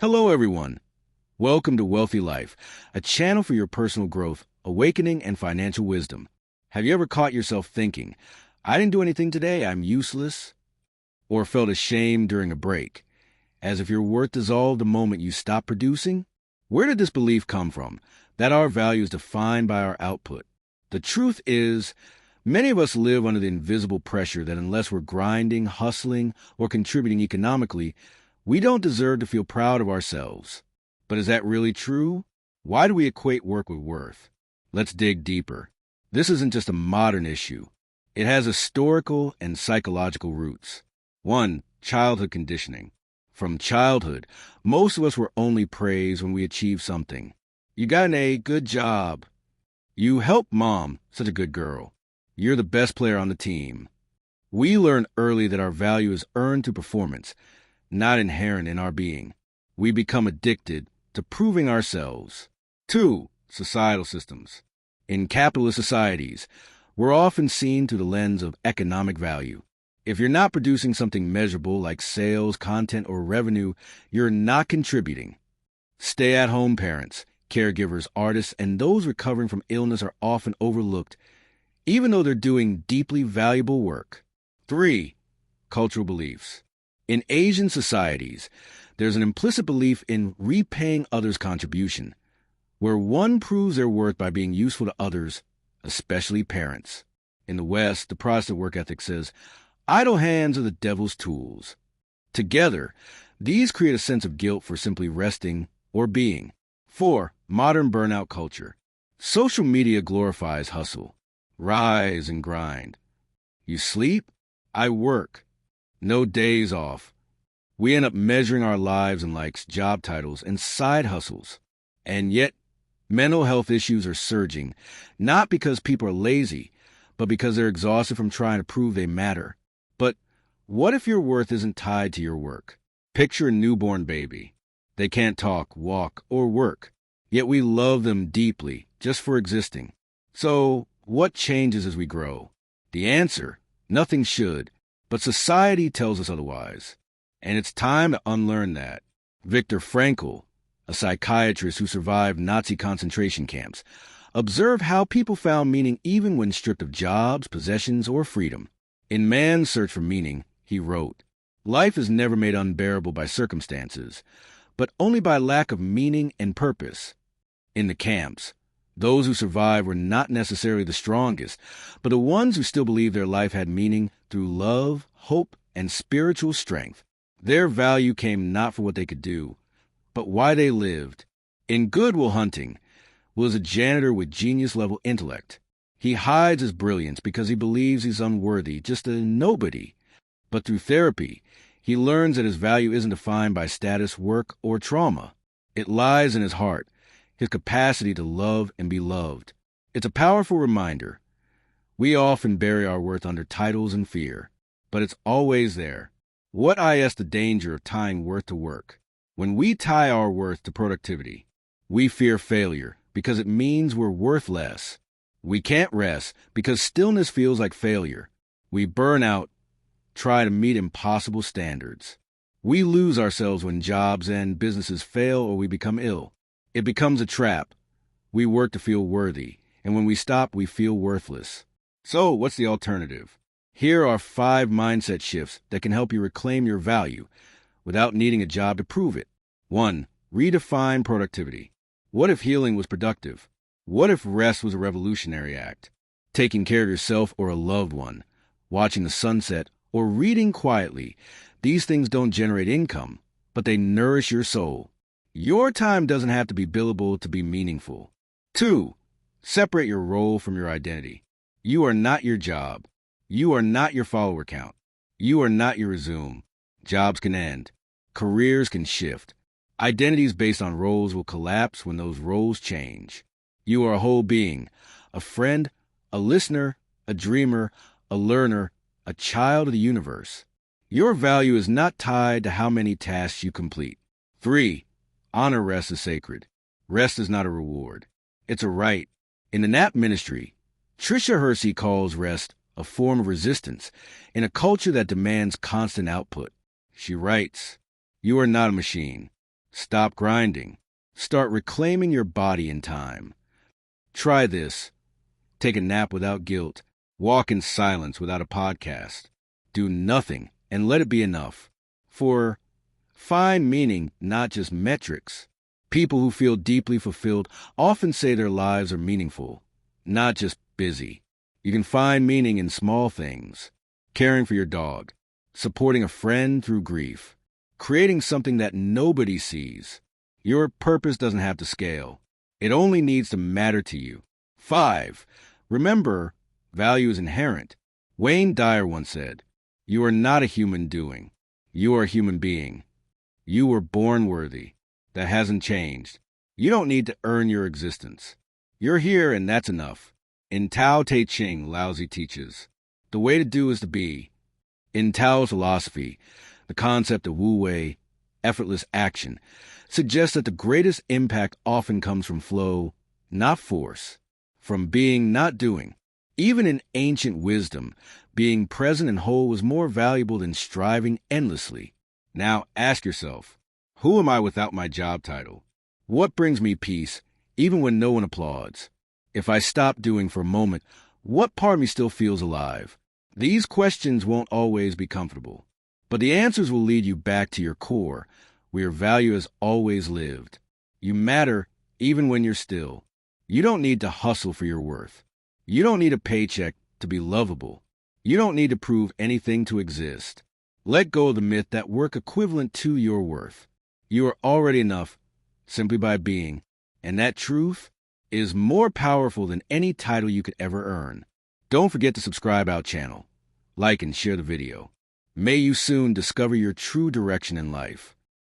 Hello, everyone. Welcome to Wealthy Life, a channel for your personal growth, awakening, and financial wisdom. Have you ever caught yourself thinking, I didn't do anything today, I'm useless? Or felt ashamed during a break, as if your worth dissolved the moment you stopped producing? Where did this belief come from, that our value is defined by our output? The truth is, many of us live under the invisible pressure that unless we're grinding, hustling, or contributing economically, we don't deserve to feel proud of ourselves. But is that really true? Why do we equate work with worth? Let's dig deeper. This isn't just a modern issue. It has historical and psychological roots. 1. Childhood conditioning. From childhood, most of us were only praised when we achieved something. You got an A, good job. You helped mom, such a good girl. You're the best player on the team. We learn early that our value is earned through performance, not inherent in our being. We become addicted to proving ourselves. 2. Societal systems. In capitalist societies, we're often seen through the lens of economic value. If you're not producing something measurable like sales, content, or revenue, you're not contributing. Stay-at-home parents, caregivers, artists, and those recovering from illness are often overlooked, even though they're doing deeply valuable work. 3. Cultural beliefs. In Asian societies, there's an implicit belief in repaying others' contribution, where one proves their worth by being useful to others, especially parents. In the West, the Protestant work ethic says, idle hands are the devil's tools. Together, these create a sense of guilt for simply resting or being. 4. Modern burnout culture. Social media glorifies hustle. Rise and grind. You sleep? I work. No days off. We end up measuring our lives in likes, job titles, and side hustles. And yet, mental health issues are surging, not because people are lazy, but because they're exhausted from trying to prove they matter. But what if your worth isn't tied to your work? Picture a newborn baby. They can't talk, walk, or work, yet we love them deeply just for existing. So, what changes as we grow? The answer, nothing should, but society tells us otherwise. And it's time to unlearn that. Viktor Frankl, a psychiatrist who survived Nazi concentration camps, observed how people found meaning even when stripped of jobs, possessions, or freedom. In Man's Search for Meaning, he wrote, life is never made unbearable by circumstances, but only by lack of meaning and purpose. In the camps, those who survived were not necessarily the strongest, but the ones who still believed their life had meaning through love, hope, and spiritual strength. Their value came not for what they could do, but why they lived. In Good Will Hunting was a janitor with genius-level intellect. He hides his brilliance because he believes he's unworthy, just a nobody. But through therapy, he learns that his value isn't defined by status, work, or trauma. It lies in his heart, his capacity to love and be loved. It's a powerful reminder. We often bury our worth under titles and fear, but it's always there. What is the danger of tying worth to work? When we tie our worth to productivity, we fear failure because it means we're worth less. We can't rest because stillness feels like failure. We burn out, try to meet impossible standards. We lose ourselves when jobs end, businesses fail, or we become ill. It becomes a trap. We work to feel worthy, and when we stop, we feel worthless. So, what's the alternative? Here are 5 mindset shifts that can help you reclaim your value without needing a job to prove it. 1. Redefine productivity. What if healing was productive? What if rest was a revolutionary act? Taking care of yourself or a loved one, watching the sunset, or reading quietly. These things don't generate income, but they nourish your soul. Your time doesn't have to be billable to be meaningful. 2. Separate your role from your identity. You are not your job. You are not your follower count. You are not your resume. Jobs can end. Careers can shift. Identities based on roles will collapse when those roles change. You are a whole being, a friend, a listener, a dreamer, a learner, a child of the universe. Your value is not tied to how many tasks you complete. 3. Honor rest as sacred. Rest is not a reward. It's a right. In the NAP ministry, Tricia Hersey calls rest a form of resistance in a culture that demands constant output. She writes, you are not a machine. Stop grinding. Start reclaiming your body and time. Try this. Take a nap without guilt. Walk in silence without a podcast. Do nothing and let it be enough. For find meaning, not just metrics. People who feel deeply fulfilled often say their lives are meaningful, not just busy. You can find meaning in small things. Caring for your dog, supporting a friend through grief, creating something that nobody sees. Your purpose doesn't have to scale. It only needs to matter to you. 5. Remember, value is inherent. Wayne Dyer once said, "You are not a human doing. You are a human being. You were born worthy. That hasn't changed. You don't need to earn your existence. You're here and that's enough." In Tao Te Ching, Laozi teaches, the way to do is to be. In Tao's philosophy, the concept of Wu Wei, effortless action, suggests that the greatest impact often comes from flow, not force, from being, not doing. Even in ancient wisdom, being present and whole was more valuable than striving endlessly. Now ask yourself, who am I without my job title? What brings me peace, even when no one applauds? If I stop doing for a moment, what part of me still feels alive? These questions won't always be comfortable, but the answers will lead you back to your core, where your value has always lived. You matter even when you're still. You don't need to hustle for your worth. You don't need a paycheck to be lovable. You don't need to prove anything to exist. Let go of the myth that work equivalent to your worth. You are already enough simply by being, and that truth is more powerful than any title you could ever earn. Don't forget to subscribe our channel, like and share the video. May you soon discover your true direction in life.